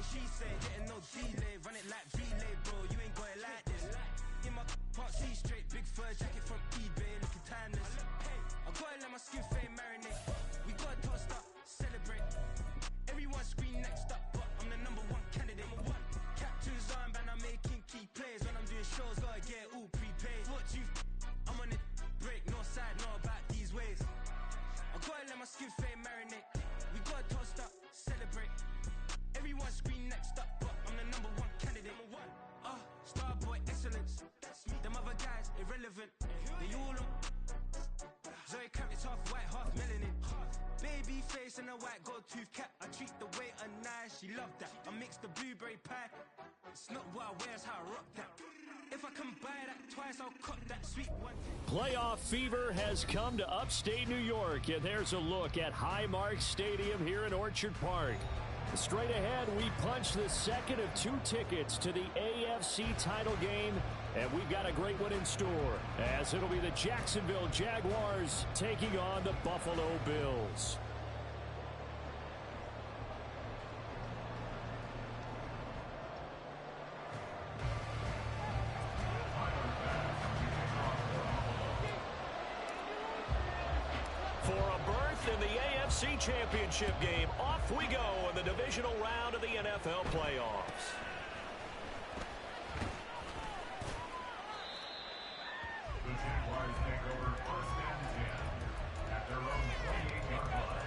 say, she say, getting no delay, run it like relay, bro, you ain't got it like this. In my can't see straight, big fur jacket from eBay, looking timeless. I gotta let my skin fade marinate. We gotta toast up, celebrate. Everyone scream next up, but I'm the #1 candidate. Captain's armband, I'm making key plays. When I'm doing shows, gotta get it all prepaid. What you I'm on it, break, no side, know about these ways. I gotta let my skin fade marinate. We gotta toast up, celebrate. Everyone scream next up, but I'm the #1 candidate. Starboy excellence. Them other guys irrelevant. They all on. Zoe Kravitz half white, half melanin. Baby face and a white gold tooth cap. I treat the waiter nice, she loved that. I mix the blueberry pie. It's not what I wear, it's how I rock that. If I can buy that twice, I'll cut that sweet one. Playoff fever has come to upstate New York, and there's a look at Highmark Stadium here in Orchard Park. Straight ahead, we punch the second of 2 tickets to the AFC title game, and we've got a great one in store, as it'll be the Jacksonville Jaguars taking on the Buffalo Bills. In the AFC Championship game, off we go in the divisional round of the NFL playoffs. The Jaguars take over 1st and 10 at their own 28-yard line.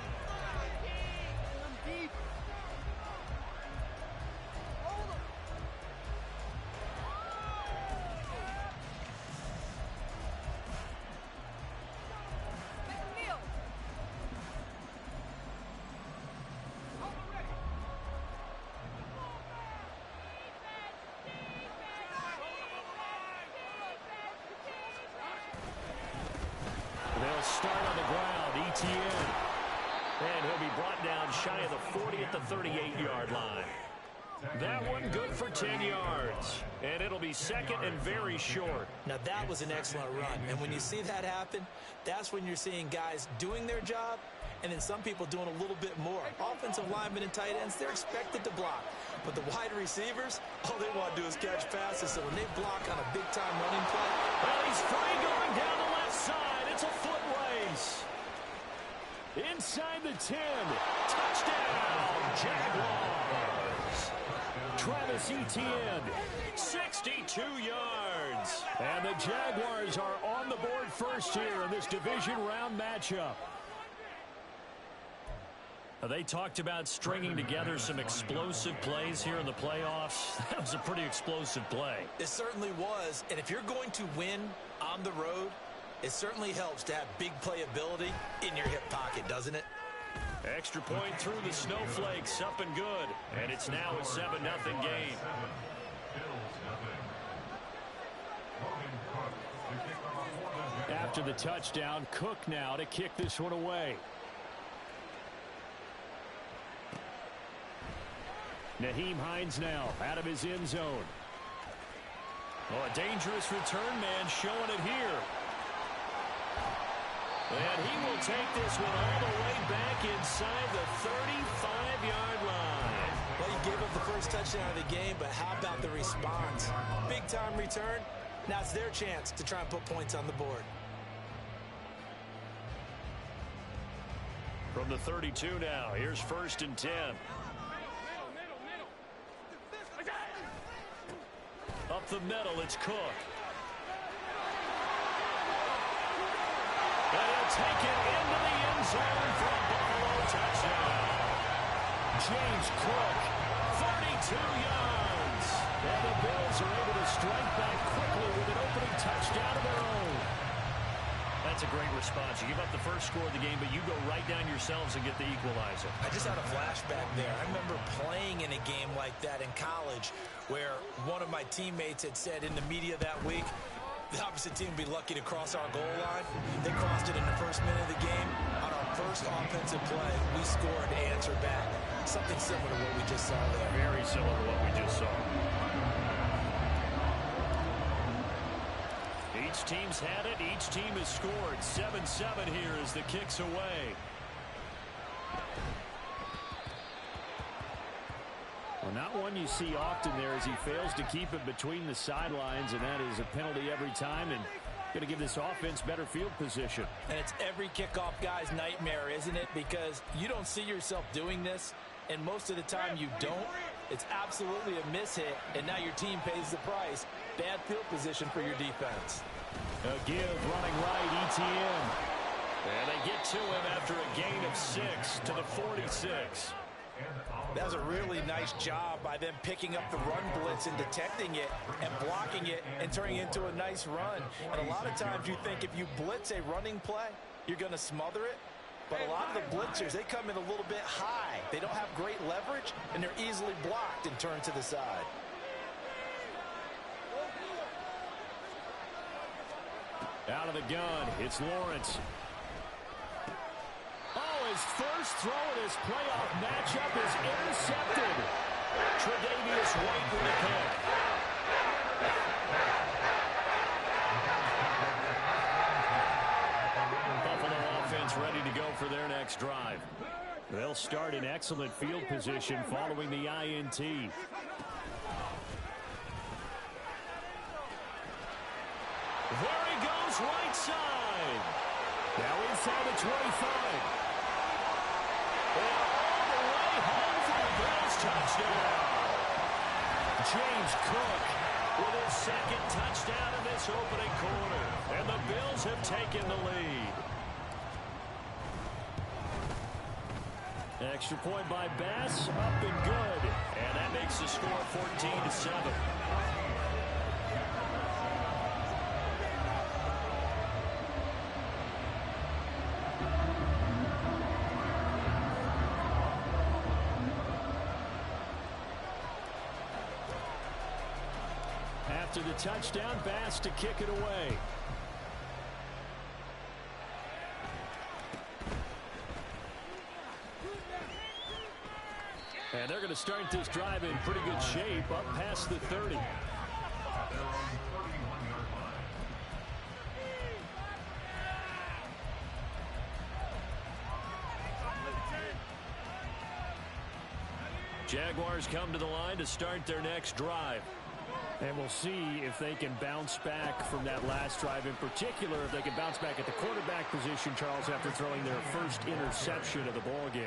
And he'll be brought down shy of the 40 at the 38-yard line. That one good for 10 yards. And it'll be second and very short. Now that was an excellent run. And when you see that happen, that's when you're seeing guys doing their job and then some people doing a little bit more. Offensive linemen and tight ends, they're expected to block. But the wide receivers, all they want to do is catch passes. So when they block on a big-time running play. Well, he's free going down the left side. It's a foot race. Inside the 10. Touchdown, Jaguars. Travis Etienne, 62 yards. And the Jaguars are on the board first here in this division round matchup. They talked about stringing together some explosive plays here in the playoffs. That was a pretty explosive play. It certainly was. And if you're going to win on the road, it certainly helps to have big playability in your hip pocket, doesn't it? Extra point through the snowflakes, up and good. And it's now a 7-0 game. After the touchdown, Cook now to kick this one away. Nyheim Hines now out of his end zone. Oh, a dangerous return man showing it here. And he will take this one all the way back inside the 35-yard line. Well, he gave up the first touchdown of the game, but how about the response? Big-time return. Now it's their chance to try and put points on the board. From the 32 now, here's 1st and 10. Up the middle, it's Cook. And he'll take it into the end zone for a Buffalo touchdown. James Cook, 32 yards. And the Bills are able to strike back quickly with an opening touchdown of their own. That's a great response. You give up the first score of the game, but you go right down yourselves and get the equalizer. I just had a flashback there. I remember playing in a game like that in college where one of my teammates had said in the media that week, the opposite team would be lucky to cross our goal line. They crossed it in the first minute of the game. On our first offensive play, we scored to answer back. Something similar to what we just saw there. Very similar to what we just saw. Each team's had it. Each team has scored. 7-7 here as the kick's away. Not one you see often there as he fails to keep it between the sidelines, and that is a penalty every time, and going to give this offense better field position. And it's every kickoff guy's nightmare, isn't it? Because you don't see yourself doing this, and most of the time you don't. It's absolutely a mishit, and now your team pays the price. Bad field position for your defense. A give running right, ETN. And they get to him after a gain of 6 to the 46. That was a really nice job by them picking up the run blitz and detecting it and blocking it and turning it into a nice run. And a lot of times you think if you blitz a running play, you're going to smother it. But a lot of the blitzers, they come in a little bit high. They don't have great leverage, and they're easily blocked and turned to the side. Out of the gun, it's Lawrence. Oh, his first throw in his playoff matchup is intercepted. Tre'Davious White with the pick. Buffalo offense ready to go for their next drive. They'll start in excellent field position following the INT. There he goes, right side. Now inside the 25. And all the way home for the Bills touchdown. James Cook with his second touchdown in this opening quarter. And the Bills have taken the lead. Extra point by Bass, up and good. And that makes the score 14-7. After the touchdown, Bass to kick it away. And they're going to start this drive in pretty good shape, up past the 30. Jaguars come to the line to start their next drive. And we'll see if they can bounce back from that last drive in particular, if they can bounce back at the quarterback position, Charles, after throwing their first interception of the ball game.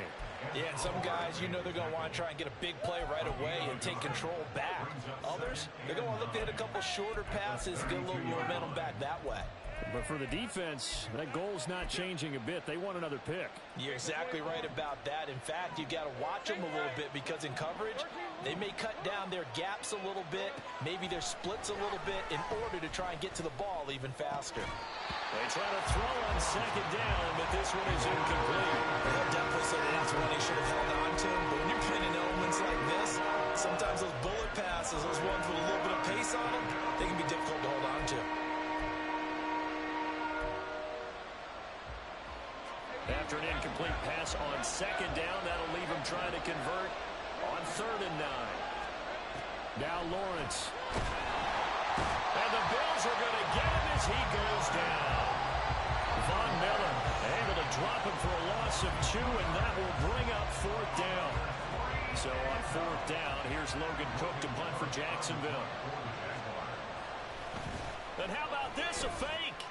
Yeah, and some guys, you know they're going to want to try and get a big play right away and take control back. Others, they're going to want to look to hit a couple shorter passes, get a little momentum back that way. But for the defense, that goal's not changing a bit. They want another pick. You're exactly right about that. In fact, you got to watch them a little bit because in coverage, they may cut down their gaps a little bit, maybe their splits a little bit in order to try and get to the ball even faster. They try to throw on second down, but this one is incomplete. They'll definitely say that's one he should have held on to. But when you're playing in elements like this, sometimes those bullet passes, those ones with a little bit of pace on them, they can be difficult to hold on to. After an incomplete pass on second down, that'll leave him trying to convert on 3rd and 9. Now Lawrence. And the Bills are going to get him as he goes down. Von Miller able to drop him for a loss of 2, and that will bring up 4th down. So on 4th down, here's Logan Cook to punt for Jacksonville. And how about this, a fake?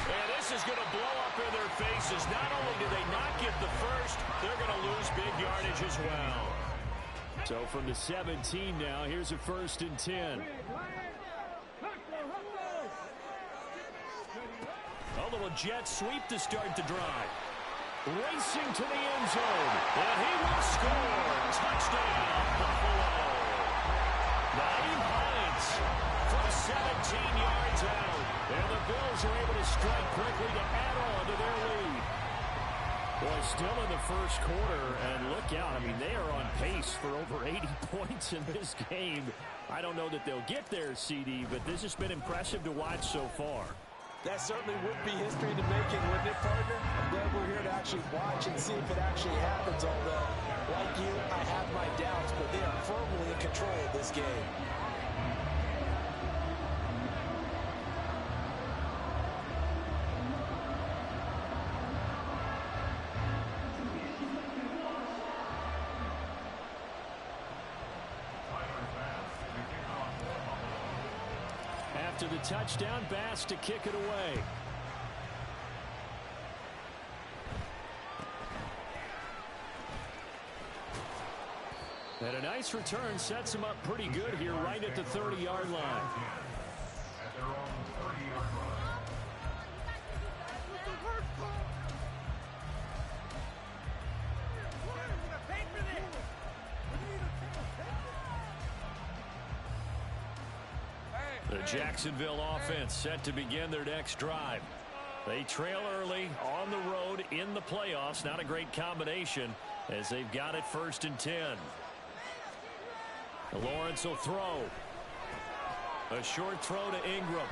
And this is going to blow up in their faces. Not only do they not get the first, they're going to lose big yardage as well. So from the 17 now, here's a 1st and 10. A little jet sweep to start the drive. Racing to the end zone. And he will score. Touchdown, Buffalo. Nyheim Hines from 17 yards out. And the Bills are able to strike quickly to add on to their lead. Boy, still in the first quarter, and look out. I mean, they are on pace for over 80 points in this game. I don't know that they'll get there, CD, but this has been impressive to watch so far. That certainly would be history in the making, wouldn't it, partner? I'm glad we're here to actually watch and see if it actually happens, although, like you, I have my doubts, but they are firmly in control of this game. after the touchdown. Bass to kick it away. And a nice return sets him up pretty good here right at the 30-yard line. At their own 30-yard line. The Jacksonville offense set to begin their next drive. They trail early on the road in the playoffs. Not a great combination as they've got it 1st and 10. Lawrence will throw. A short throw to Ingram.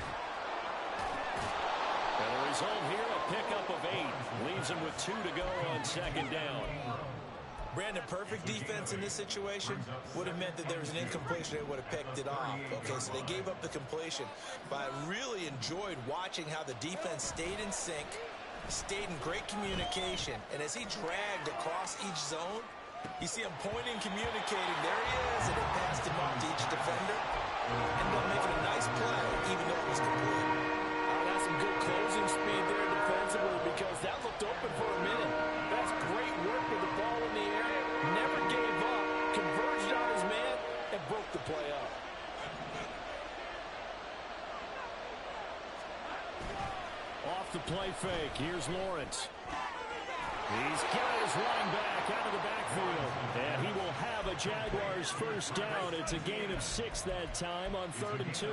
And the result here, a pickup of 8. Leaves him with 2 to go on 2nd down. Brandon, perfect defense in this situation would have meant that there was an incompletion. They would have picked it off. Okay, so they gave up the completion. But I really enjoyed watching how the defense stayed in sync, stayed in great communication. And as he dragged across each zone, you see him pointing, communicating. There he is, and it passed him off to each defender. Ended up making a nice play, even though it was complete. That's some good closing speed there defensively because that looked open for a minute. That's great work with the ball in the air. Never gave up, converged on his man, and broke the play up. Off the play fake, here's Lawrence. He's got his running back out of the backfield. And he will have a Jaguars 1st down. It's a gain of 6 that time on 3rd and 2.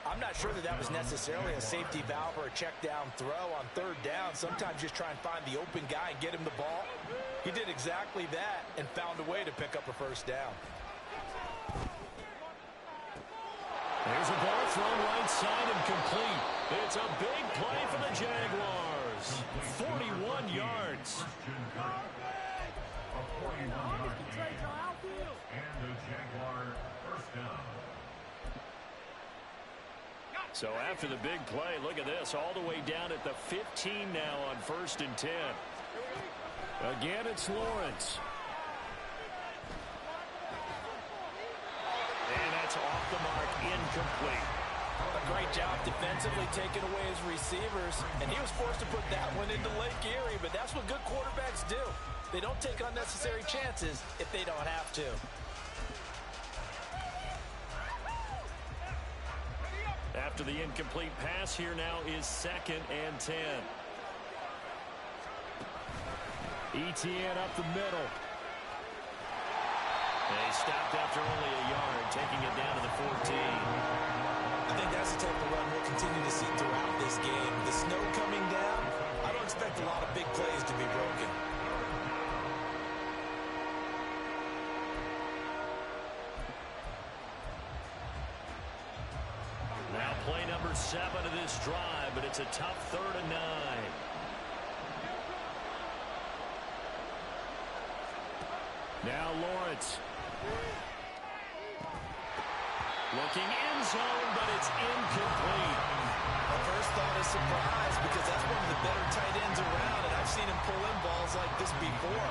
I'm not sure that was necessarily a safety valve or a check down throw on 3rd down. Sometimes just try and find the open guy and get him the ball. He did exactly that and found a way to pick up a 1st down. There's a ball thrown right side and complete. It's a big play for the Jaguars. 41 yards. A 41-yard gain. And the Jaguar 1st down. So after the big play, look at this, all the way down at the 15 now on 1st and 10. Again, it's Lawrence. And that's off the mark, incomplete. A great job defensively taking away his receivers, and he was forced to put that one into Lake Erie, but that's what good quarterbacks do. They don't take unnecessary chances if they don't have to. After the incomplete pass, here now is 2nd and 10. Etienne up the middle. They stopped after only a yard, taking it down to the 14. I think that's the type of run we'll continue to see throughout this game. The snow coming down, I don't expect a lot of big plays to be broken. Now play number 7 of this drive, but it's a tough 3rd and 9. Now Lawrence. Looking in zone, but it's incomplete. My first thought is surprise because that's one of the better tight ends around, and I've seen him pull in balls like this before.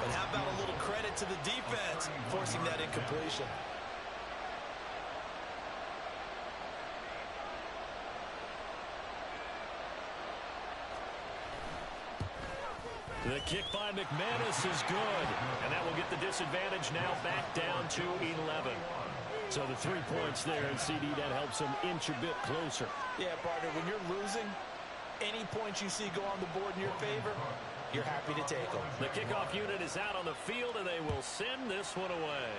But how about a little credit to the defense forcing that incompletion? The kick by McManus is good, and that will get the disadvantage now back down to 11. So the 3 points there, and CD, that helps them inch a bit closer. Yeah, partner, when you're losing, any points you see go on the board in your favor, you're happy to take them. The kickoff unit is out on the field, and they will send this one away.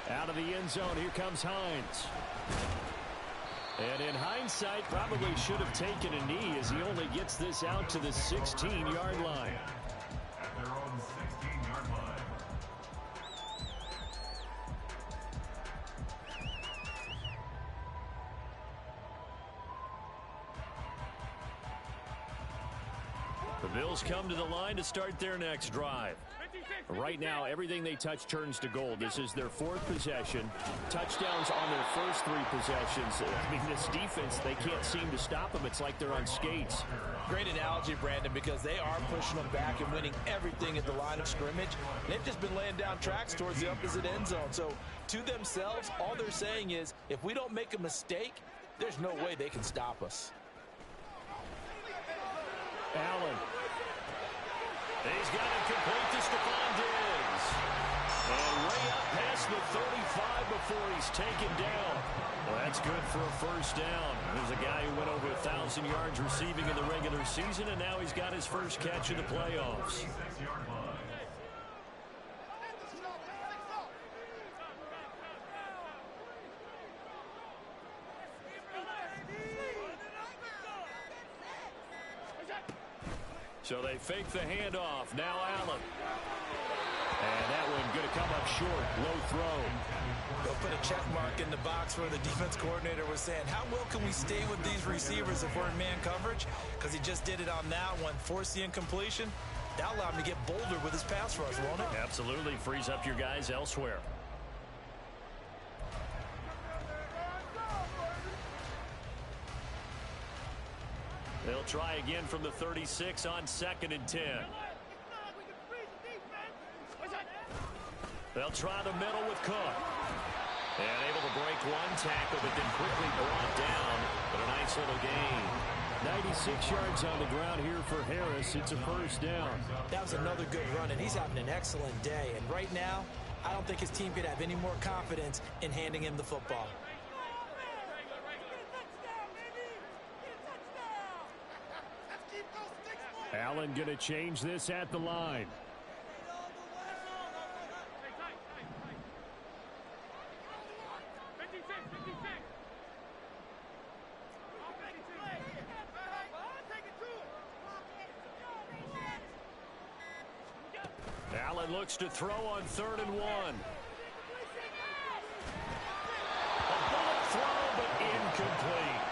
Out of the end zone, here comes Hines. And in hindsight, probably should have taken a knee as he only gets this out to the 16-yard line. At their own 16-yard line. The Bills come to the line to start their next drive. Right now, everything they touch turns to gold. This is their fourth possession. Touchdowns on their first three possessions. I mean, this defense, they can't seem to stop them. It's like they're on skates. Great analogy, Brandon, because they are pushing them back and winning everything at the line of scrimmage. They've just been laying down tracks towards the opposite end zone. So to themselves, all they're saying is, if we don't make a mistake, there's no way they can stop us. Allen. He's got it complete to Stephon Diggs. And way up past the 35 before he's taken down. Well, that's good for a first down. There's a guy who went over 1,000 yards receiving in the regular season, and now he's got his first catch in the playoffs. So they fake the handoff. Now Allen. And that one going to come up short. Low throw. They'll put a check mark in the box where the defense coordinator was saying, how well can we stay with these receivers if we're in man coverage? Because he just did it on that one. Forced the incompletion. That allowed him to get bolder with his pass rush, won't it? Absolutely. Frees up your guys elsewhere. They'll try again from the 36 on 2nd and 10. They'll try the middle with Cook. And able to break one tackle, but then quickly brought down. But a nice little gain. 96 yards on the ground here for Harris. It's a first down. That was another good run, and he's having an excellent day. And right now, I don't think his team could have any more confidence in handing him the football. Allen going to change this at the line. Allen looks to throw on 3rd and 1. A bullet throw, but incomplete.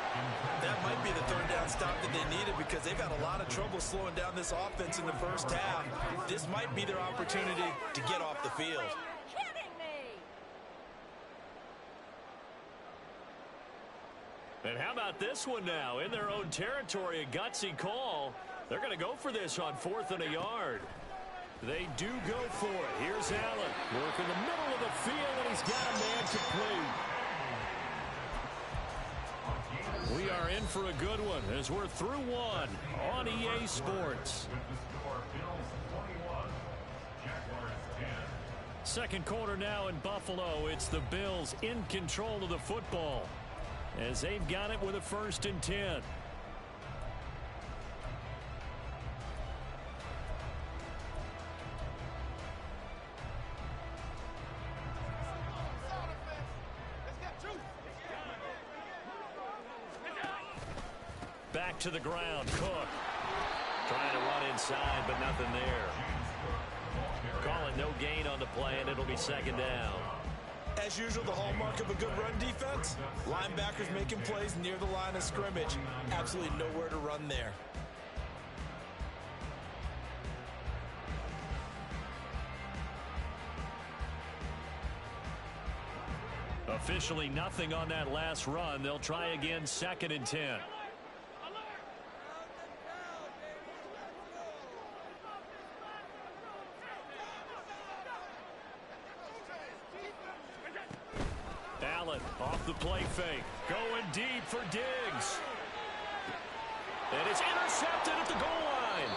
That might be the third down stop that they needed because they've had a lot of trouble slowing down this offense in the first half. This might be their opportunity to get off the field. And how about this one now? In their own territory, a gutsy call. They're going to go for this on 4th and a yard. They do go for it. Here's Allen. Work in the middle of the field, and he's got a man complete. We are in for a good one as we're through one on EA Sports. Second quarter now in Buffalo. It's the Bills in control of the football as they've got it with a 1st and 10. Back to the ground. Cook trying to run inside, but nothing there. Calling no gain on the play, and it'll be 2nd down. As usual, the hallmark of a good run defense, linebackers making plays near the line of scrimmage. Absolutely nowhere to run there. Officially nothing on that last run. They'll try again 2nd and 10. Allen off the play fake. Going deep for Diggs. And it's intercepted at the goal line.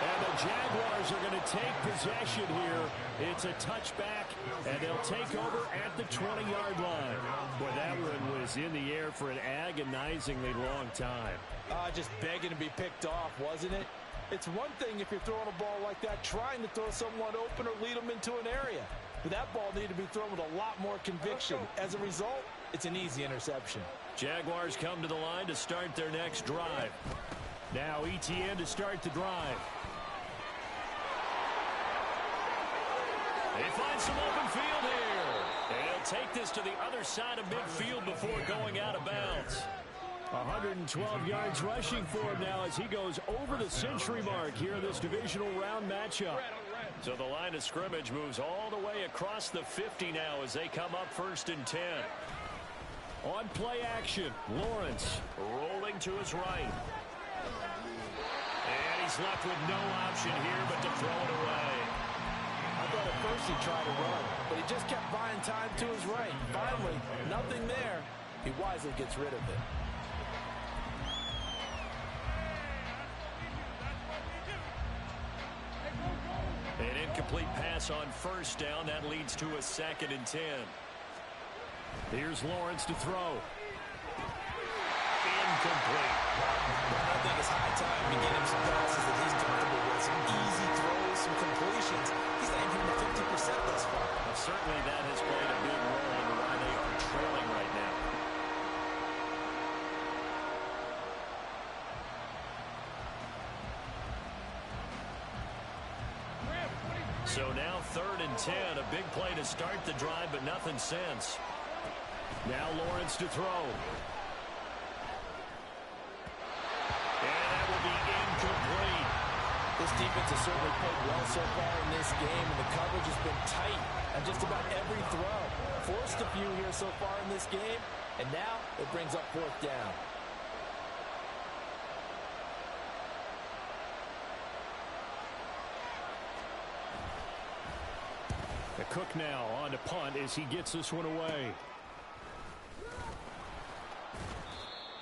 And the Jaguars are going to take possession here. It's a touchback, and they'll take over at the 20-yard line. Boy, that one was in the air for an agonizingly long time. Just begging to be picked off, wasn't it? It's one thing if you're throwing a ball like that, trying to throw someone open or lead them into an area. But that ball needed to be thrown with a lot more conviction. As a result, it's an easy interception. Jaguars come to the line to start their next drive. Now ETN to start the drive. They find some open field here. And he'll take this to the other side of midfield before going out of bounds. 112 yards rushing for him now as he goes over the century mark here in this divisional round matchup. So the line of scrimmage moves all the way across the 50 now as they come up 1st and 10. On play action, Lawrence rolling to his right. And he's left with no option here but to throw it away. I thought at first he tried to run, but he just kept buying time to his right. Finally, nothing there. He wisely gets rid of it. An incomplete pass on 1st down. That leads to a 2nd and 10. Here's Lawrence to throw. Incomplete. I think it's high time to get him some passes that he's comfortable with. Some easy throws, some completions. He's not even at 50% thus far. Well, certainly that has played a big role in why they are trailing right now. So now 3rd and 10. A big play to start the drive, but nothing since. Now Lawrence to throw. And that will be incomplete. This defense has certainly played well so far in this game, and the coverage has been tight on just about every throw. Forced a few here so far in this game, and now it brings up 4th down. Cook now on to punt as he gets this one away.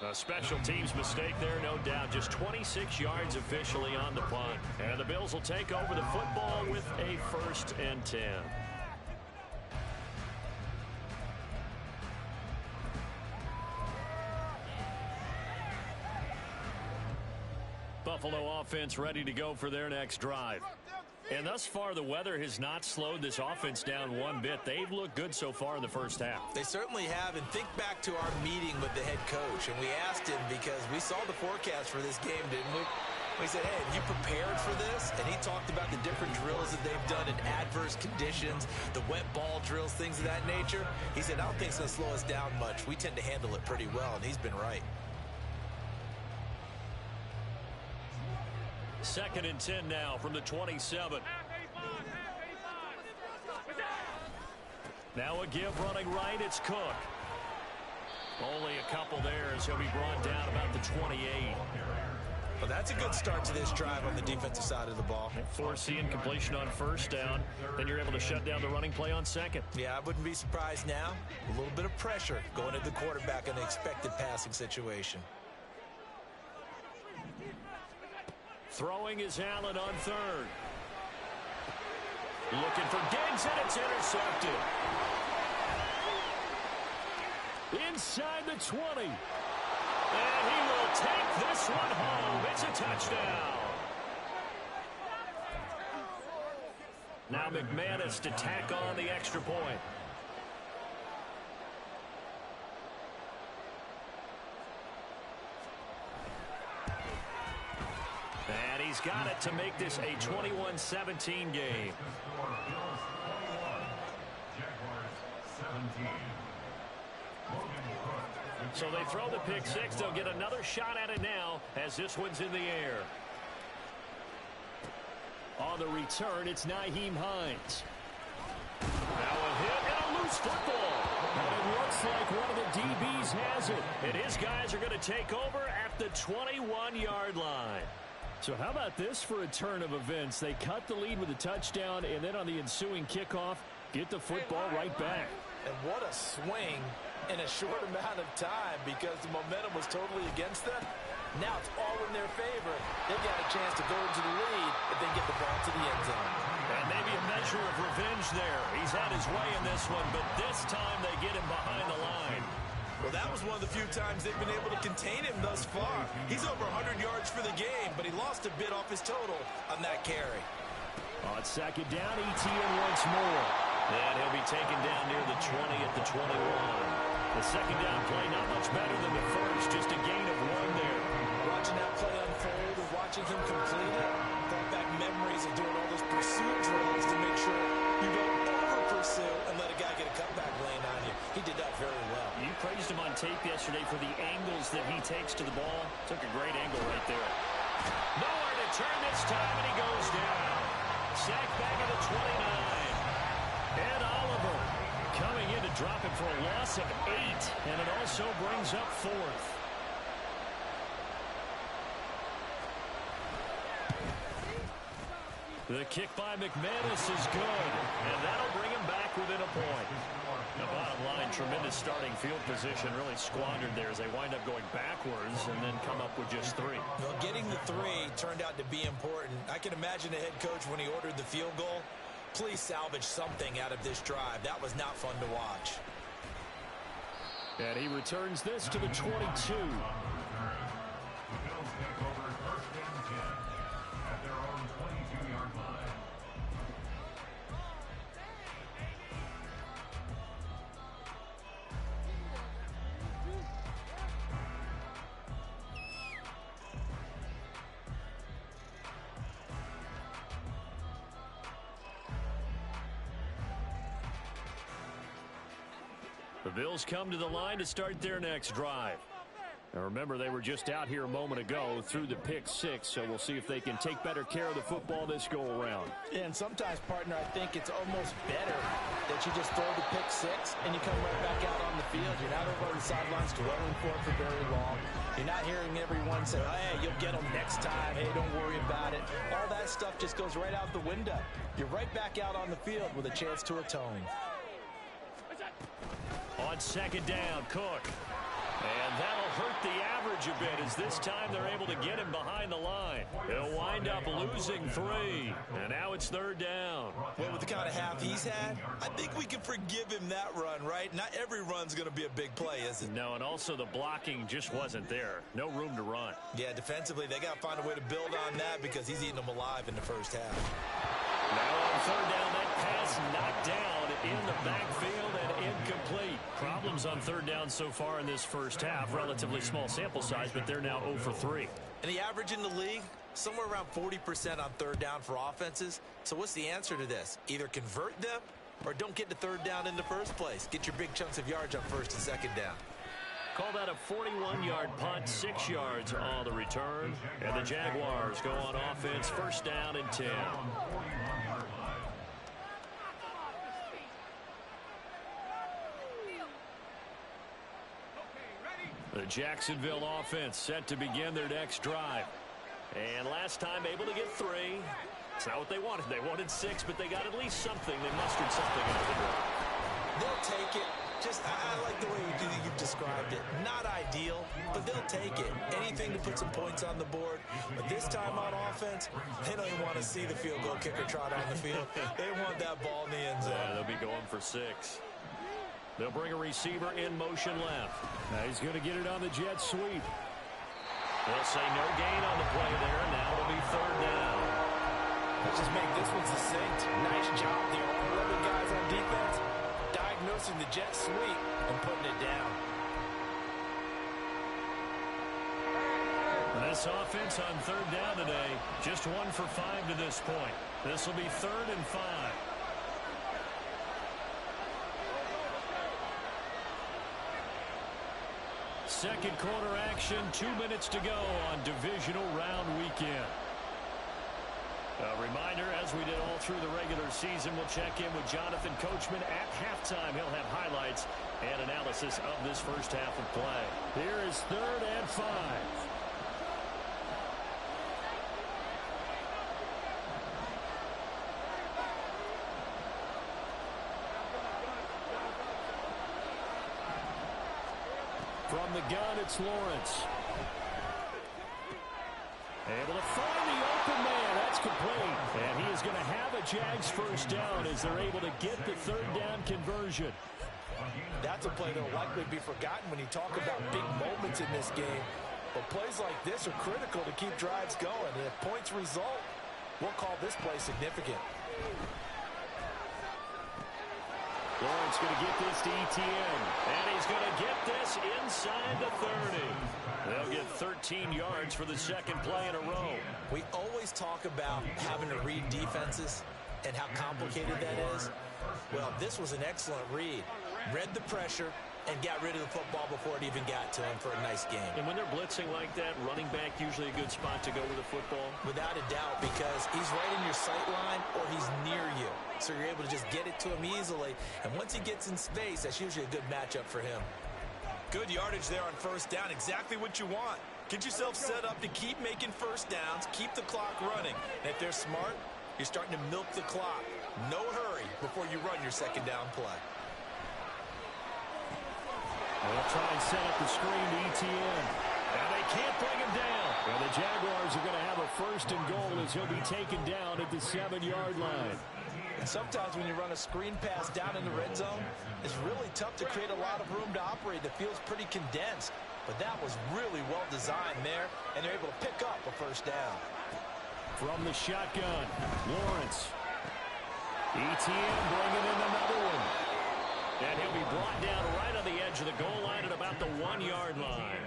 A special teams mistake there, no doubt. Just 26 yards officially on the punt. And the Bills will take over the football with a 1st and 10. Buffalo offense ready to go for their next drive. And thus far, the weather has not slowed this offense down one bit. They've looked good so far in the first half. They certainly have. And think back to our meeting with the head coach. And we asked him because we saw the forecast for this game, didn't we? We said, hey, have you prepared for this? And he talked about the different drills that they've done in adverse conditions, the wet ball drills, things of that nature. He said, I don't think it's going to slow us down much. We tend to handle it pretty well, and he's been right. 2nd and 10 now from the 27. Now a give running right, it's Cook. Only a couple there as he'll be brought down about the 28. Well, that's a good start to this drive on the defensive side of the ball. Force the incompletion on 1st down. Then you're able to shut down the running play on 2nd. Yeah, I wouldn't be surprised now. A little bit of pressure going at the quarterback in the expected passing situation. Throwing is Allen on 3rd. Looking for Diggs, and it's intercepted. Inside the 20. And he will take this one home. It's a touchdown. Now McManus to tack on the extra point. And he's got it to make this a 21-17 game. So they throw the pick six. They'll get another shot at it now as this one's in the air. On the return, it's Nyheim Hines. Now a hit and a loose football. And it looks like one of the DBs has it. And his guys are going to take over at the 21-yard line. So how about this for a turn of events? They cut the lead with a touchdown, and then on the ensuing kickoff, get the football right back. And what a swing in a short amount of time, because the momentum was totally against them. Now it's all in their favor. They've got a chance to go into the lead and then get the ball to the end zone. And maybe a measure of revenge there. He's had his way in this one, but this time they get him behind the line. Well, that was one of the few times they've been able to contain him thus far. He's over 100 yards for the game, but he lost a bit off his total on that carry. On second down, Etienne once more. And he'll be taken down near the 20 at the 21. The second down play not much better than the first, just a gain of 1 there. Watching that play unfold and watching him complete it, brought back memories of doing all those pursuit drills to make sure you don't over-pursue and let a guy get a cutback lane on you. He did that very well. You praised him on tape yesterday for the angles that he takes to the ball. Took a great angle right there. Nowhere to turn this time, and he goes down. Sacked back at the 29. Ed Oliver coming in to drop it for a loss of 8, and it also brings up 4th. The kick by McManus is good, and that'll bring him back within a point. The bottom line, tremendous starting field position, really squandered there as they wind up going backwards and then come up with just 3. Well, getting the 3 turned out to be important. I can imagine the head coach when he ordered the field goal. Please salvage something out of this drive. That was not fun to watch. And he returns this to the 22. The Bills take over first and 10 at their own 22-yard line. The Bills come to the line to start their next drive. Now remember, they were just out here a moment ago through the pick 6, so we'll see if they can take better care of the football this go-around. Yeah, and sometimes, partner, I think it's almost better that you just throw the pick 6 and you come right back out on the field. You're not over on the sidelines dwelling for it for very long. You're not hearing everyone say, hey, you'll get them next time. Hey, don't worry about it. All that stuff just goes right out the window. You're right back out on the field with a chance to atone. On second down, Cook. And that'll hurt the average a bit as this time they're able to get him behind the line. They'll wind up losing 3. And now it's third down. Well, with the kind of half he's had, I think we can forgive him that run, right? Not every run's going to be a big play, is it? No, and also the blocking just wasn't there. No room to run. Yeah, defensively, they got to find a way to build on that because he's eating them alive in the first half. Now on third down, that pass knocked down in the backfield and incomplete. Problems on third down so far in this first half. Relatively small sample size, but they're now 0 for 3. And the average in the league, somewhere around 40% on third down for offenses. So what's the answer to this? Either convert them or don't get to third down in the first place. Get your big chunks of yards on first and second down. Call that a 41-yard punt, 6 yards on the return. And the Jaguars go on offense, first down and 10. The Jacksonville offense set to begin their next drive. And last time able to get 3. It's not what they wanted. They wanted 6, but they got at least something. They mustered something out of the drive. They'll take it. I like the way you've described it. Not ideal, but they'll take it. Anything to put some points on the board. But this time on offense, they don't even want to see the field goal kicker trot on the field. They want that ball in the end zone. Yeah, they'll be going for 6. They'll bring a receiver in motion left. Now he's going to get it on the jet sweep. They'll say no gain on the play there. Now it'll be third down. Let's just make this one succinct. Nice job there. All 11 guys on defense diagnosing the jet sweep and putting it down. This offense on third down today, just 1 for 5 to this point. This will be 3rd and 5. Second quarter action, 2 minutes to go on divisional round weekend. A reminder, as we did all through the regular season, we'll check in with Jonathan Coachman at halftime. He'll have highlights and analysis of this first half of play. Here is 3rd and 5. From the gun, it's Lawrence. Able to find the open man. That's complete. And he is going to have a Jags first down as they're able to get the third down conversion. That's a play that will likely be forgotten when you talk about big moments in this game. But plays like this are critical to keep drives going. And if points result, we'll call this play significant. Lawrence going to get this to Etienne. And he's going to get this inside the 30. They'll get 13 yards for the second play in a row. We always talk about having to read defenses and how complicated that is. Well, this was an excellent read. Read the pressure and got rid of the football before it even got to him for a nice game. And when they're blitzing like that, running back usually a good spot to go with the football? Without a doubt, because he's right in your sight line or he's near you. So you're able to just get it to him easily. And once he gets in space, that's usually a good matchup for him. Good yardage there on first down. Exactly what you want. Get yourself set up to keep making first downs, keep the clock running. And if they're smart, you're starting to milk the clock. No hurry before you run your second down play. They'll try and set up the screen to ETN. And they can't bring him down. And the Jaguars are going to have a first and goal as he'll be taken down at the 7-yard line. And sometimes when you run a screen pass down in the red zone, it's really tough to create a lot of room to operate. The field's pretty condensed. But that was really well designed there, and they're able to pick up a first down. From the shotgun, Lawrence. ETN bringing in another one. And he'll be brought down right on the edge of the goal line at about the 1-yard line.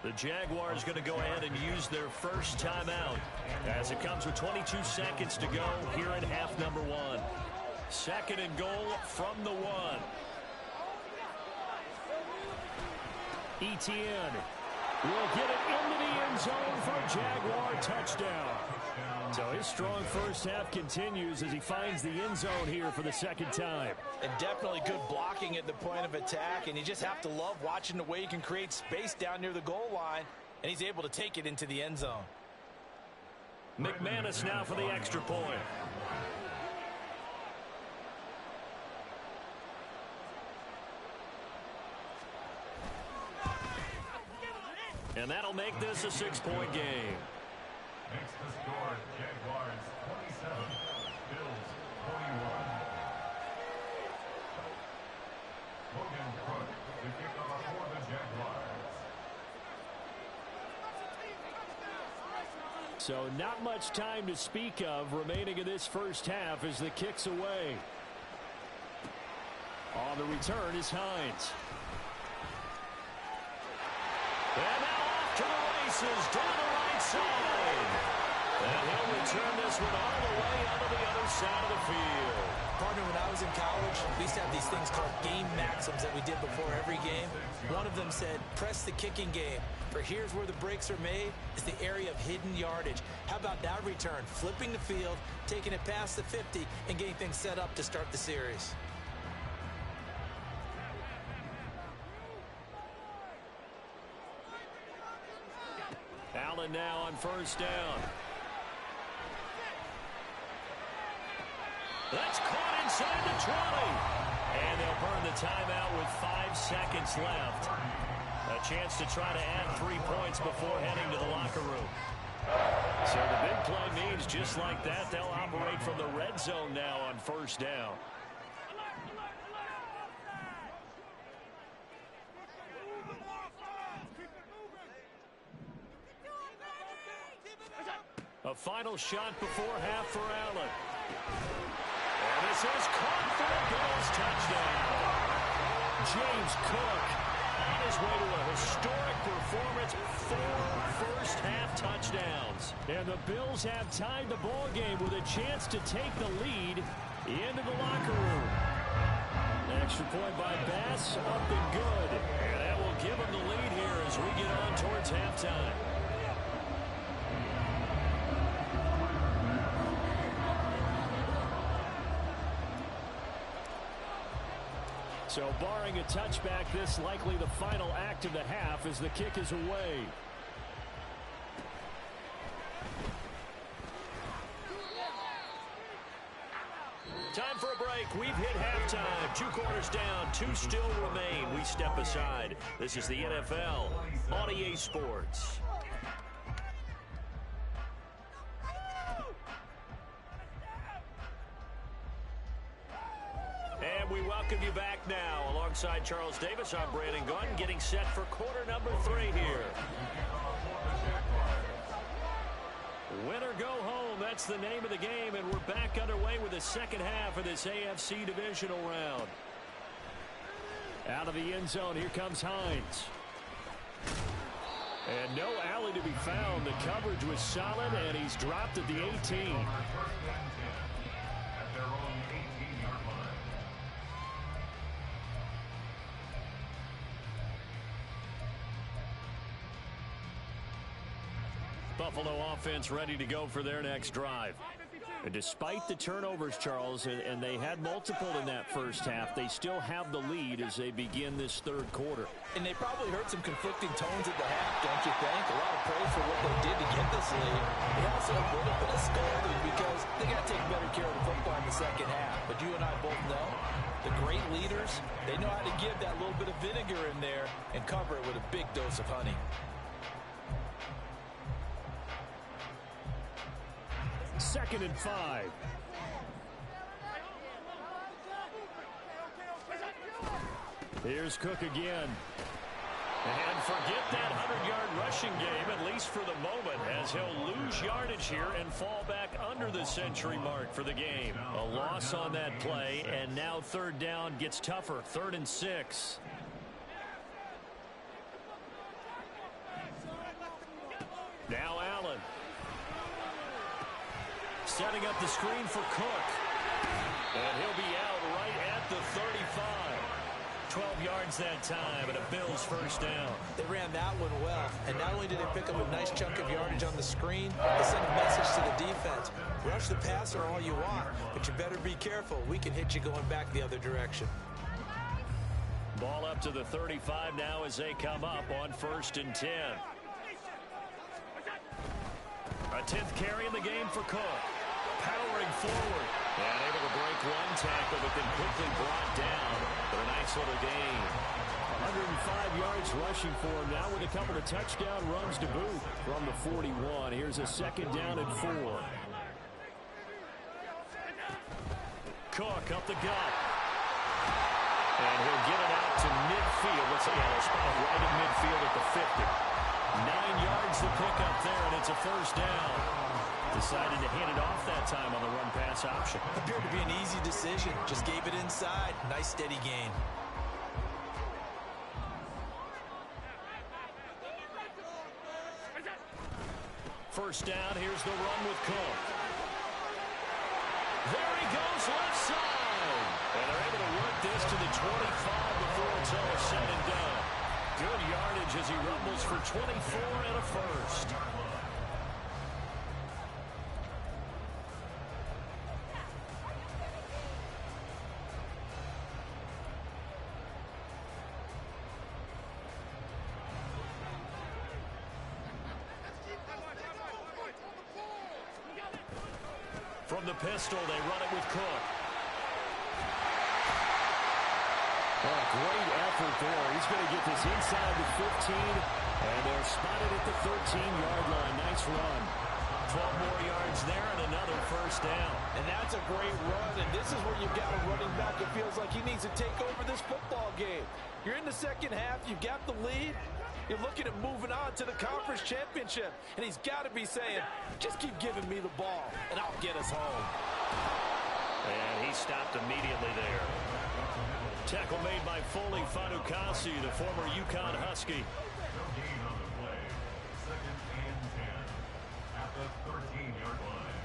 The Jaguars going to go ahead and use their first timeout as it comes with 22 seconds to go here in half number 1. Second and goal from the 1. ETN will get it into the end zone for a Jaguar touchdown. So his strong first half continues as he finds the end zone here for the second time. And definitely good blocking at the point of attack, and you just have to love watching the way he can create space down near the goal line, and he's able to take it into the end zone. McManus now for the extra point. And that'll make this a 6-point game. Makes the score Jaguars 27, Bills 41. Logan Crook, the kickoff for the Jaguars. So not much time to speak of remaining in this first half as the kick's away. On the return is Hines. And now off to the races down the right side. And he'll return this one all the way onto the other side of the field. Partner, when I was in college, we used to have these things called game maxims that we did before every game. One of them said, press the kicking game. For here's where the breaks are made, is the area of hidden yardage. How about that return? Flipping the field, taking it past the 50, and getting things set up to start the series. Allen now on first down. That's caught inside the 20. And they'll burn the timeout with 5 seconds left. A chance to try to add 3 points before heading to the locker room. So the big play means just like that, they'll operate from the red zone now on first down. A final shot before half for Allen. And this is caught for the Bills touchdown. James Cook on his way to a historic performance, 4 first-half touchdowns. And the Bills have tied the ball game with a chance to take the lead into the locker room. An extra point by Bass, up and good. And that will give them the lead here as we get on towards halftime. So barring a touchback, this likely the final act of the half as the kick is away. Time for a break. We've hit halftime. 2 quarters down, 2 still remain. We step aside. This is the NFL on EA Sports. And we welcome you back now. Alongside Charles Davis, I'm Brandon Gunn, getting set for quarter number 3 here. Win or go home, that's the name of the game, and we're back underway with the second half of this AFC divisional round. Out of the end zone, here comes Hines. And no alley to be found. The coverage was solid, and he's dropped at the 18. At their own 18-yard line. Buffalo offense ready to go for their next drive. And despite the turnovers, Charles, and they had multiple in that first half, they still have the lead as they begin this third quarter. And they probably heard some conflicting tones at the half, don't you think? A lot of praise for what they did to get this lead. They also have a little bit of scolding because they got to take better care of the football in the second half. But you and I both know the great leaders, they know how to give that little bit of vinegar in there and cover it with a big dose of honey. Second and 5. Here's Cook again. And forget that 100-yard rushing game, at least for the moment, as he'll lose yardage here and fall back under the century mark for the game. A loss on that play, and now third down gets tougher. 3rd and 6. Now Allen. Setting up the screen for Cook. And he'll be out right at the 35. 12 yards that time, and a Bills first down. They ran that one well, and not only did they pick up a nice chunk of yardage on the screen, they sent a message to the defense. Rush the passer all you want, but you better be careful. We can hit you going back the other direction. Ball up to the 35 now as they come up on 1st and 10. A 10th carry in the game for Cook. Powering forward. And able to break one tackle, but then quickly brought down. But a nice little gain. 105 yards rushing for him now with a couple of touchdown runs to boot from the 41. Here's a 2nd down and 4. Cook up the gut. And he'll get it out to midfield. Let's see how they'll spot it right in midfield at the 50. 9 yards to pick up there, and it's a first down. Decided to hand it off that time on the run-pass option. Appeared to be an easy decision. Just gave it inside. Nice, steady gain. First down, here's the run with Cook. There he goes, left side. And they're able to work this to the 25 before it's all said and done. Good yardage as he rumbles for 24 and a first. From the pistol, they run it with Cook. Oh, great effort there. He's going to get this inside the 15, and they're spotted at the 13-yard line. Nice run. 12 more yards there and another first down. And that's a great run, and this is where you've got a running back that feels like he needs to take over this football game. You're in the second half. You've got the lead. You're looking at moving on to the conference championship, and he's got to be saying, just keep giving me the ball, and I'll get us home. And he stopped immediately there. Tackle made by Foley Fatukasi, the former UConn Husky. No gain on the play. 2nd and 10 at the 13-yard line.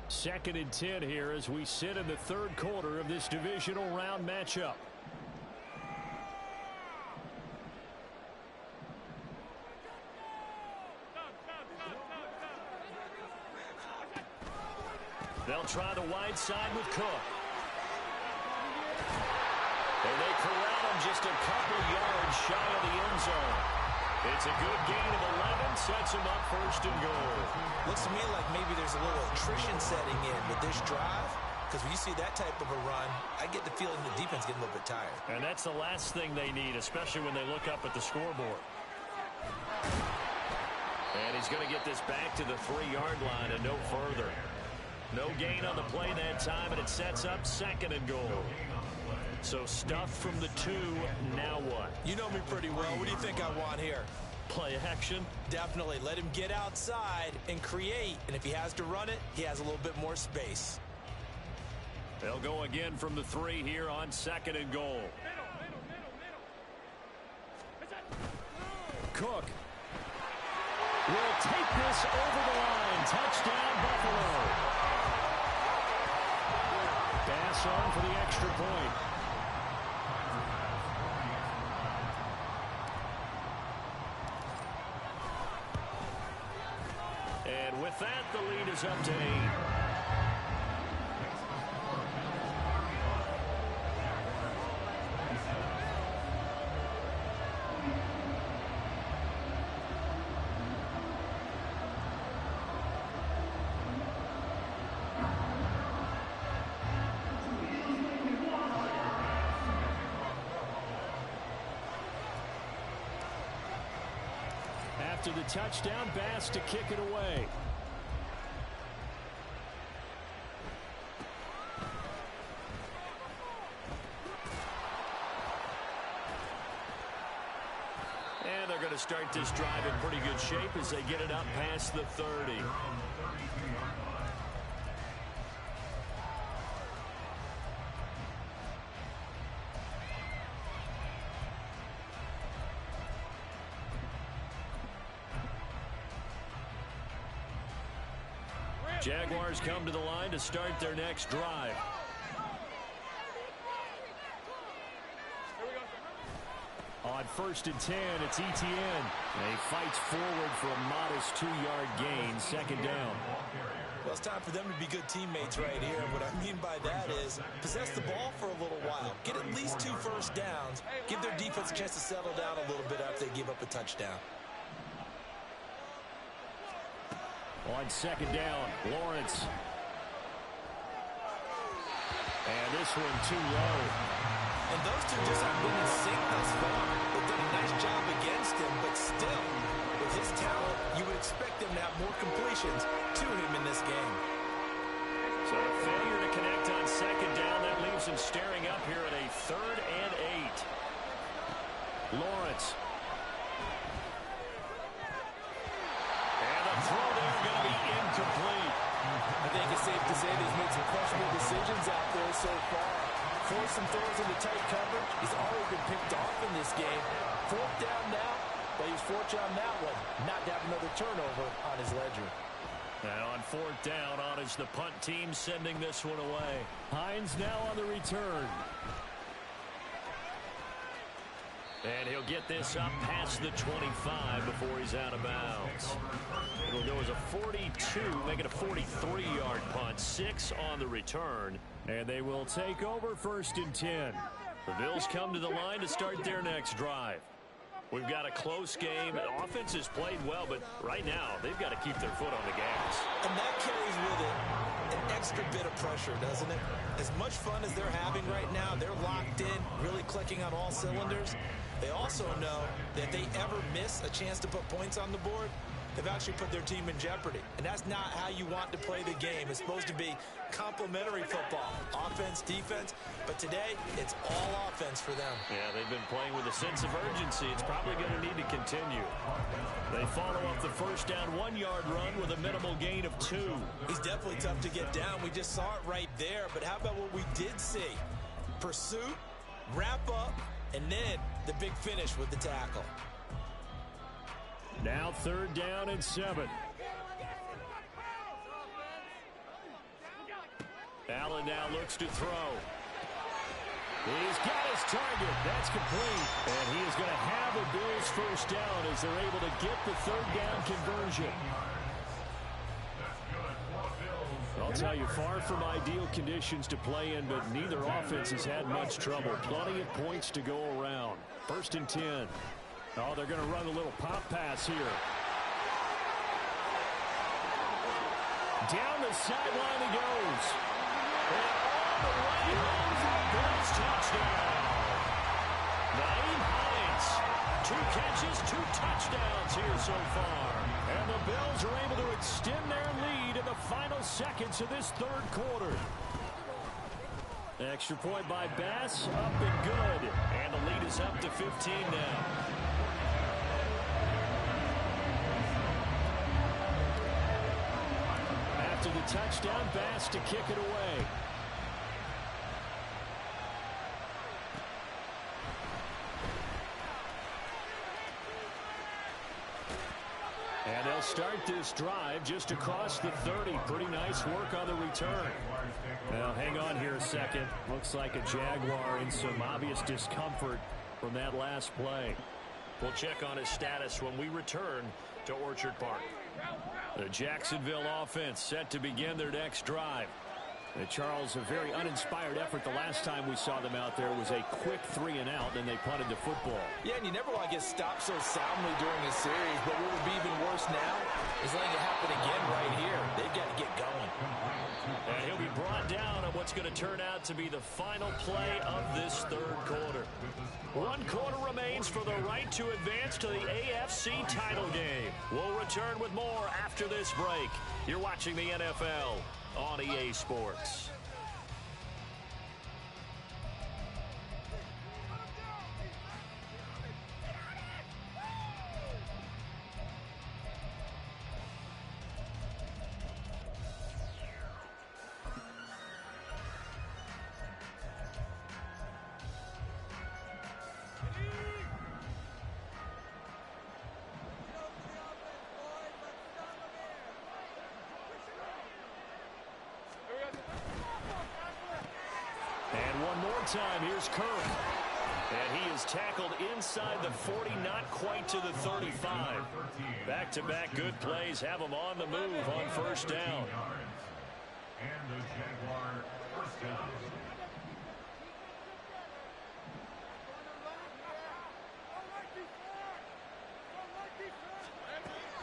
2nd and 10 here as we sit in the third quarter of this divisional round matchup. They'll try the wide side with Cook. And they corral him just a couple yards shy of the end zone. It's a good gain of 11, sets him up 1st and goal. Looks to me like maybe there's a little attrition setting in with this drive, because when you see that type of a run, I get the feeling the defense getting a little bit tired. And that's the last thing they need, especially when they look up at the scoreboard. And he's going to get this back to the 3-yard line and no further. No gain on the play that time, and it sets up 2nd and goal. So stuffed from the 2, now what? You know me pretty well. What do you think I want here? Play action? Definitely. Let him get outside and create, and if he has to run it, he has a little bit more space. They'll go again from the 3 here on 2nd and goal. Cook will take this over the line. Touchdown, Buffalo. Pass on for the extra point. And with that, the lead is up to 8. After the touchdown, Bass to kick it away. And they're going to start this drive in pretty good shape as they get it up past the 30. Jaguars come to the line to start their next drive. On 1st and 10, it's Etienne. He fights forward for a modest 2-yard gain, 2nd down. Well, it's time for them to be good teammates right here. What I mean by that is possess the ball for a little while. Get at least 2 first downs. Give their defense a chance to settle down a little bit after they give up a touchdown. On 2nd down, Lawrence. And this one too low. And those two just haven't been in sync thus far. They've done a nice job against him, but still, with his talent, you would expect them to have more completions to him in this game. So a failure to connect on 2nd down. That leaves him staring up here at a 3rd and 8. Lawrence. And the throw there going to be incomplete. I think it's safe to say that he's made some questionable decisions out there so far. Forced some throws into tight coverage. He's already been picked off in this game. 4th down now, but he's fortunate on that one. Not to have another turnover on his ledger. And on 4th down, on is the punt team sending this one away. Hines now on the return. And he'll get this up past the 25 before he's out of bounds. It'll go as a 42, make it a 43-yard punt. 6 on the return. And they will take over 1st and 10. The Bills come to the line to start their next drive. We've got a close game. The offense has played well, but right now they've got to keep their foot on the gas. And that carries with it an extra bit of pressure, doesn't it? As much fun as they're having right now, they're locked in, really clicking on all cylinders. They also know that if they ever miss a chance to put points on the board, they've actually put their team in jeopardy. And that's not how you want to play the game. It's supposed to be complementary football, offense, defense. But today, it's all offense for them. Yeah, they've been playing with a sense of urgency. It's probably going to need to continue. They follow up the 1st down 1-yard run with a minimal gain of 2. He's definitely tough to get down. We just saw it right there. But how about what we did see? Pursuit, wrap up, and then the big finish with the tackle. Now 3rd down and 7. Allen now looks to throw. He's got his target. That's complete. And he is going to have a Bills 1st down as they're able to get the 3rd down conversion. I'll tell you, far from ideal conditions to play in, but neither offense has had much trouble. Plenty of points to go around. 1st and 10. Oh, they're going to run a little pop pass here. Down the sideline he goes. And all the way home for a Bills touchdown. Nyheim Hines, 2 catches, 2 touchdowns here so far. And the Bills are able to extend their lead in the final seconds of this 3rd quarter. Extra point by Bass, up and good. And the lead is up to 15 now. After the touchdown, Bass to kick it away. And they'll start this drive just across the 30. Pretty nice work on the return. Now, hang on here a second. Looks like a Jaguar in some obvious discomfort from that last play. We'll check on his status when we return to Orchard Park. The Jacksonville offense set to begin their next drive. Charles, a very uninspired effort the last time we saw them out there was a quick 3-and-out, and they punted the football. Yeah, and you never want to get stopped so soundly during a series, but what would be even worse now is letting it happen again right here. They've got to get going. And he'll be brought down on what's going to turn out to be the final play of this third quarter. 1 quarter remains for the right to advance to the AFC title game. We'll return with more after this break. You're watching the NFL on EA Sports. And one more time, here's Kirk. And he is tackled inside the 40, not quite to the 35. Back-to-back good plays have him on the move on first down. And the Jaguar first down.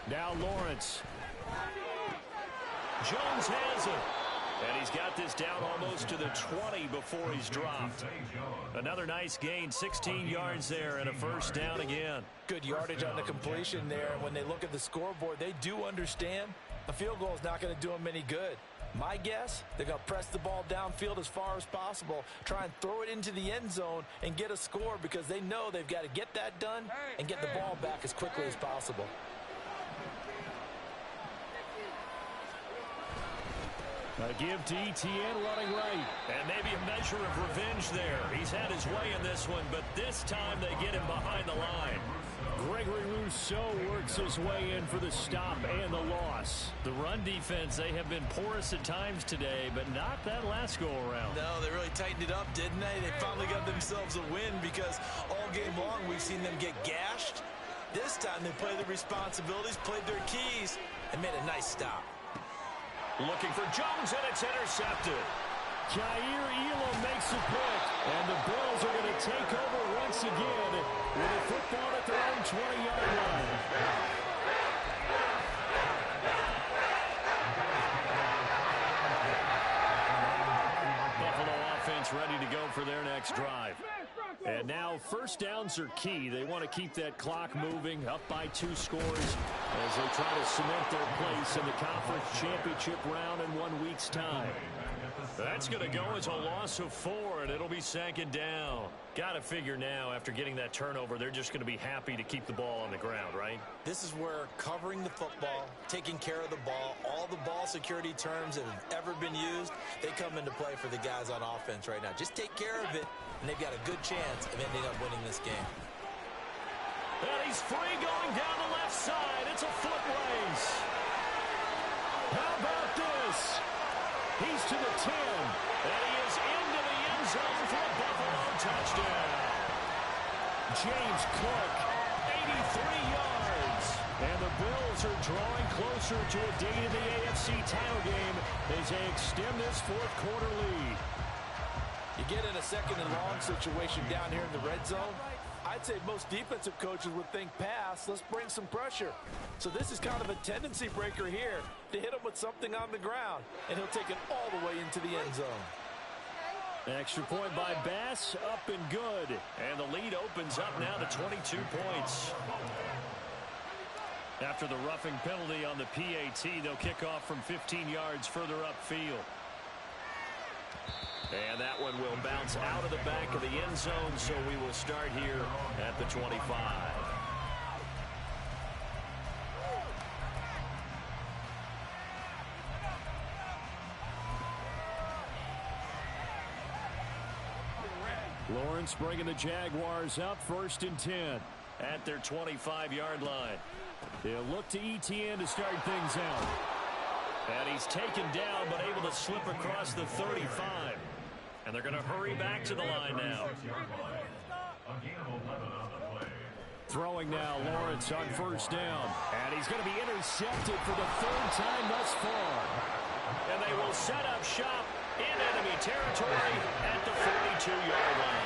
Now Lawrence. Jones has it. And he's got this down almost to the 20 before he's dropped. Another nice gain, 16 yards there, and a first down again. Good yardage on the completion there. And when they look at the scoreboard, they do understand a field goal is not going to do them any good. My guess, they're going to press the ball downfield as far as possible, try and throw it into the end zone and get a score because they know they've got to get that done and get the ball back as quickly as possible. A give to Etienne running right. And maybe a measure of revenge there. He's had his way in this one, but this time they get him behind the line. Gregory Rousseau works his way in for the stop and the loss. The run defense, they have been porous at times today, but not that last go-around. No, they really tightened it up, didn't they? They finally got themselves a win because all game long we've seen them get gashed. This time they played their responsibilities, played their keys, and made a nice stop. Looking for Jones, and it's intercepted. Jair Elam makes a pick, and the Bills are going to take over once again with a football at their own 20-yard line. Buffalo offense ready to go for their next drive. And now first downs are key. They want to keep that clock moving, up by 2 scores as they try to cement their place in the conference championship round in 1 week's time. That's going to go as a loss of 4, and it'll be second down. Got to figure now, after getting that turnover, they're just going to be happy to keep the ball on the ground, right? This is where covering the football, taking care of the ball, all the ball security terms that have ever been used, they come into play for the guys on offense right now. Just take care of it, and they've got a good chance of ending up winning this game. And he's free going down the left side. It's a foot race. How about this? He's to the 10, and he is into the end zone for a Buffalo touchdown. James Cook, 83 yards. And the Bills are drawing closer to a date in the AFC title game as they extend this fourth quarter lead. You get in a second and long situation down here in the red zone, I'd say most defensive coaches would think pass, let's bring some pressure. So this is kind of a tendency breaker here to hit him with something on the ground, and he'll take it all the way into the end zone. Extra point by Bass, up and good. And the lead opens up now to 22 points. After the roughing penalty on the PAT, they'll kick off from 15 yards further upfield. And that one will bounce out of the back of the end zone, so we will start here at the 25. Lawrence bringing the Jaguars up, 1st and 10 at their 25-yard line. They'll look to Etienne to start things out. And he's taken down, but able to slip across the 35. And they're going to hurry back to the line now. A gain of 11 on the play. Throwing now, Lawrence on first down. And he's going to be intercepted for the third time thus far. And they will set up shop in enemy territory at the 42-yard line.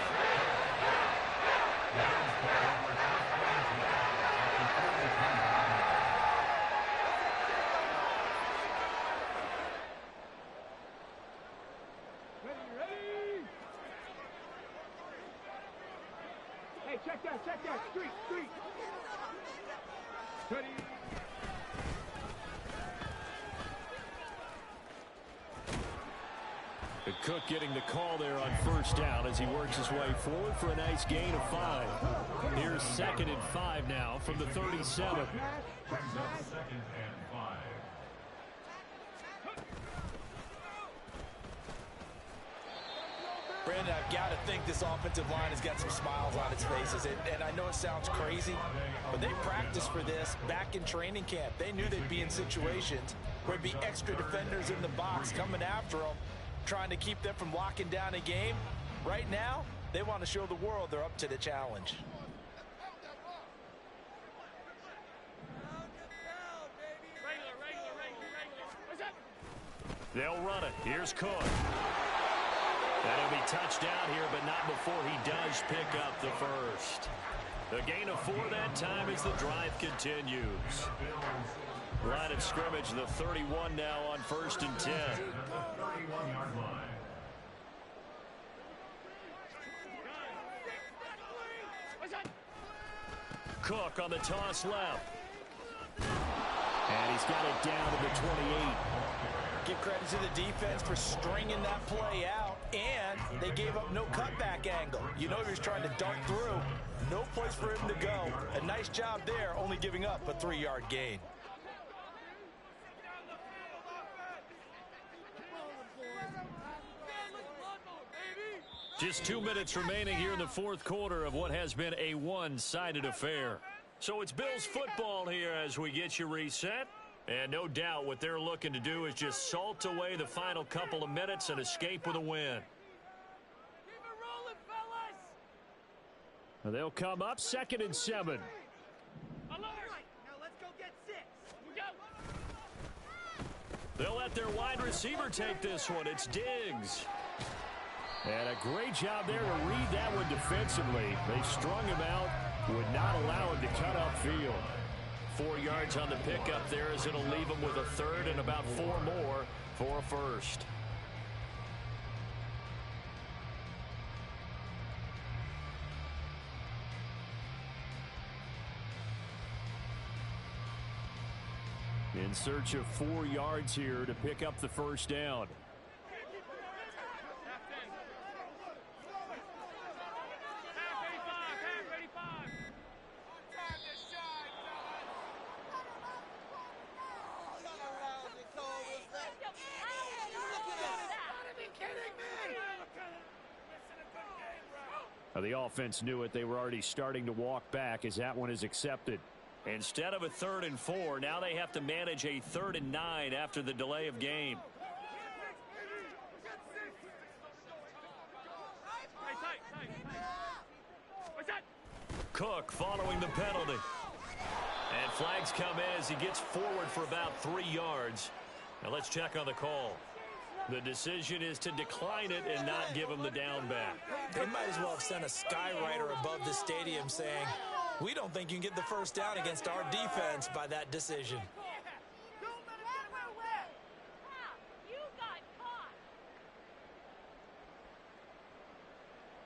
Check that. Street. Ready. And Cook getting the call there on first down as he works his way forward for a nice gain of 5. Here's 2nd and 5 now from the 37. Second and 5. Brandon, I've got to think this offensive line has got some smiles on its faces. And I know it sounds crazy, but they practiced for this back in training camp. They knew they'd be in situations where there'd be extra defenders in the box coming after them, trying to keep them from locking down a game. Right now, they want to show the world they're up to the challenge. They'll run it. Here's Cook. That'll be touchdown here, but not before he does pick up the first. A gain of 4 that time as the drive continues. Line of scrimmage, the 31 now on 1st and 10. 31-yard line. Cook on the toss left. And he's got it down to the 28. Give credit to the defense for stringing that play out, and they gave up no cutback angle. You know he was trying to dart through. No place for him to go. A nice job there, only giving up a 3-yard gain. Just 2 minutes remaining here in the 4th quarter of what has been a one-sided affair. So it's Bills football here as we get you reset. And no doubt what they're looking to do is just salt away the final couple of minutes and escape with a win. Keep it rolling, fellas. They'll come up 2nd and 7. All right, now let's go get 6. We go. They'll let their wide receiver take this one. It's Diggs. And a great job there to read that one defensively. They strung him out, would not allow him to cut upfield. 4 yards on the pickup there as it'll leave him with a 3rd and about 4 more for a first. In search of 4 yards here to pick up the first down. The offense knew it. They were already starting to walk back as that one is accepted. Instead of a 3rd and 4, now they have to manage a 3rd and 9 after the delay of game. Cook following the penalty. And flags come in as he gets forward for about 3 yards. Now let's check on the call. The decision is to decline it and not give him the down back. They might as well have sent a skywriter above the stadium saying, we don't think you can get the first down against our defense by that decision.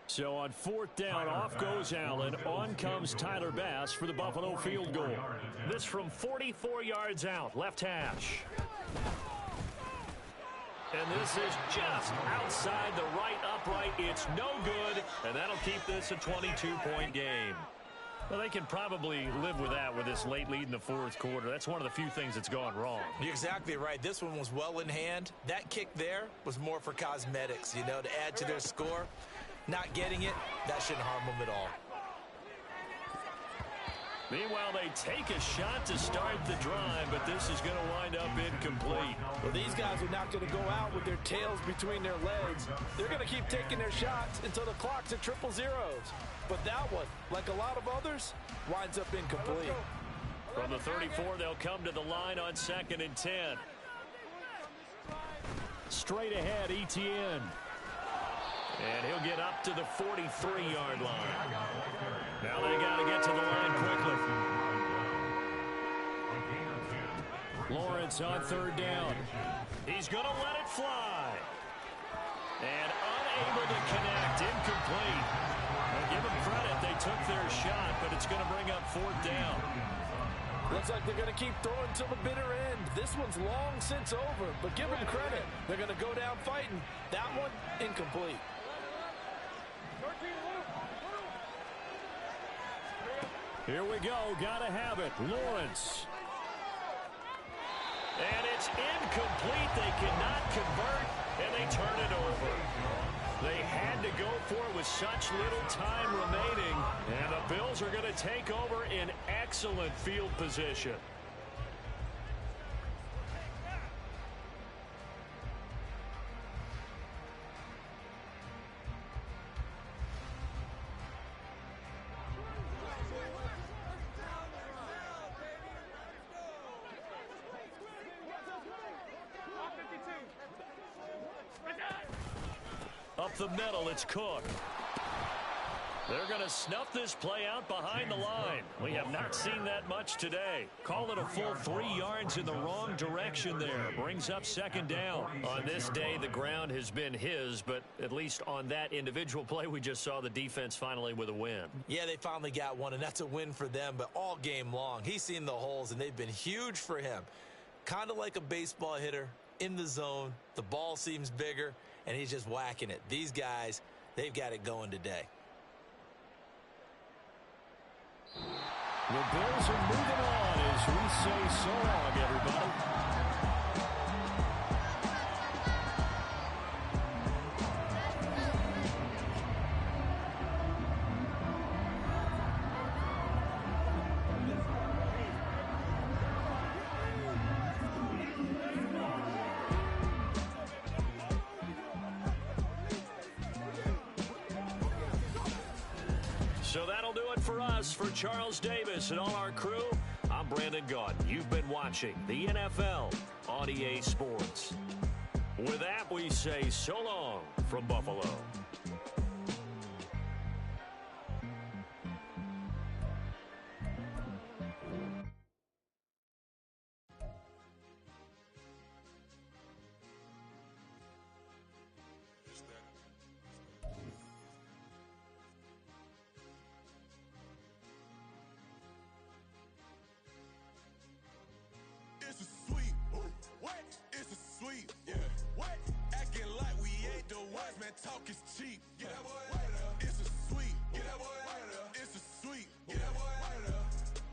So on 4th down, off goes Allen. On comes Tyler Bass for the Buffalo field goal. This from 44 yards out, left hash. And this is just outside the right upright. It's no good, and that'll keep this a 22-point game. Well, they can probably live with that with this late lead in the 4th quarter. That's one of the few things that's gone wrong. You're exactly right. This one was well in hand. That kick there was more for cosmetics, you know, to add to their score. Not getting it, that shouldn't harm them at all. Meanwhile, they take a shot to start the drive, but this is going to wind up incomplete. Well, these guys are not going to go out with their tails between their legs. They're going to keep taking their shots until the clock's at triple zeros. But that one, like a lot of others, winds up incomplete. From the 34, they'll come to the line on 2nd and 10. Straight ahead, Etienne. And he'll get up to the 43-yard line. Now they got to get to the line quickly. Lawrence on 3rd down. He's going to let it fly. And unable to connect, incomplete. Now give them credit, they took their shot, but it's going to bring up 4th down. Looks like they're going to keep throwing till the bitter end. This one's long since over, but give them credit. They're going to go down fighting. That one, incomplete. Here we go. Got to have it. Lawrence. And it's incomplete. They cannot convert, and they turn it over. They had to go for it with such little time remaining, and the Bills are going to take over in excellent field position. Up the middle, it's Cook. They're going to snuff this play out behind the line. We have not seen that much today. Call it a full 3 yards in the wrong direction there. Brings up 2nd down. On this day, the ground has been his, but at least on that individual play, we just saw the defense finally with a win. Yeah, they finally got one, and that's a win for them, but all game long, he's seen the holes, and they've been huge for him. Kind of like a baseball hitter in the zone. The ball seems bigger, and he's just whacking it. These guys, they've got it going today. The Bills are moving on as we say so long, everybody. So that'll do it for us. For Charles Davis and all our crew, I'm Brandon Gaudin. You've been watching the NFL on EA Sports. With that, we say so long from Buffalo. It's a sweet. What? It's a sweet. Yeah. What? Acting like we ain't the ones, man. Talk is cheap. Yeah. It's a sweet. It's a sweet.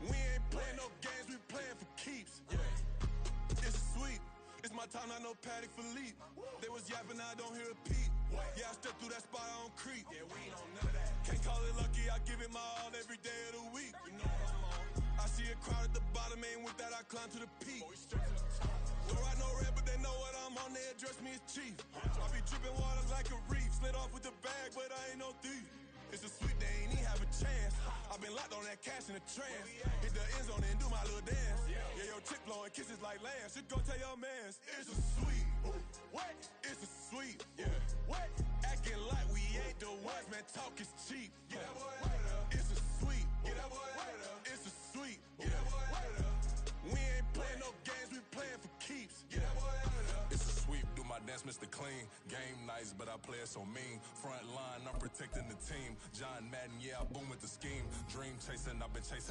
We ain't playing no games, we playing for keeps. Yeah. It's sweet. It's my time, not no Patek Philippe. They was yapping, I don't hear a peep. Yeah, I step through that spot, I don't creep. Yeah, we don't know that. Can't call it lucky, I give it my all every day of the week. You know what I'm on. I see a crowd at the bottom, ain't with that, I climb to the peak. Don't ride no red, but they know what I'm on, they address me as chief. I be dripping water like a reef, slid off with the bag, but I ain't no thief. It's a sweet, they ain't even have a chance. I've been locked on that cash in a trance. Hit the end zone and do my little dance. Yeah, your chick blowing kisses like lambs. Should go tell your mans. It's a sweet. What? It's a sweet. Yeah. What? Acting like we ain't the ones, man. Talk is cheap. Yeah. It's a sweet. It's a sweet. Yeah. We ain't playing no games, we playing for keeps. Yeah. It's a sweep, do my dance, Mr. Clean. Game nice, but I play it so mean. Front line, I'm protecting the team. John Madden, yeah, I boom with the scheme. Dream chasing, I've been chasing.